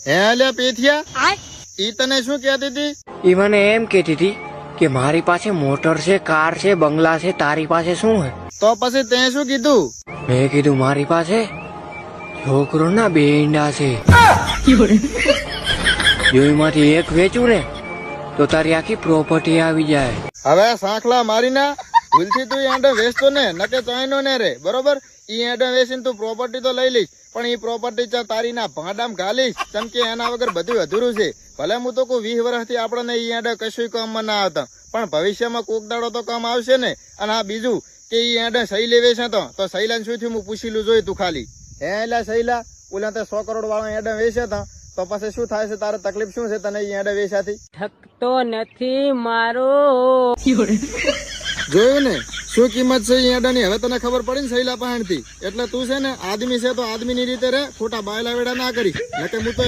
હે અલ્યા પેથિયા, ઈ તને શું કહેતી હતી? ઈ મને એમ કેતી હતી કે મારી પાસે મોટર છે, કાર છે, બંગલા છે, તારી પાસે શું હે? તો પછી તે શું કીધું? મેં કીધું મારી પાસે છોકરો ના બે ઈંડા છે. જો એમાંથી એક વેચું ને તો તારી આખી પ્રોપર્ટી આવી જાય. હવે સાંખલા મારીના ભૂલથી તું એંડે વેચતો ને નકે ચાઈનો ને રે, બરોબર? ઈ એંડે વેચીને તું પ્રોપર્ટી તો લઈ લઈશ, પણ ઈ પ્રોપર્ટી તારી ના ભાંડામાં ઘાલીશ, કેમ કે એના વગર બધું અધૂરું છે. ભલે હું તો કોઈ 20 વર્ષથી આપણને ઈ એંડે કશું કામમાં ના આવતા, પણ ભવિષ્યમાં કોક દાડો તો કામ આવશે ને. અને આ બીજું કે ઈ એંડે સહી લેવે છે તો સહીલાને શું થયું હું પૂછેલું જોઈ તું ખાલી. હે એલા સહીલા, ઓલા તે 100 કરોડ વાળો એંડે વેચ્યા હતા તો પછી શું થાય છે? તારે તકલીફ શું છે તને ઈ એંડે વેચ્યાથી? થકતો નથી મારો. જોયું ને શું કિંમત છે ઈ એંડાની? હવે તને ખબર પડી ને સહીલા પાસેથી. એટલે તું છે ને આદમી છે તો આદમી ની રીતે રે, ખોટા બાયલા વેડા ના કરી, નકે હું તો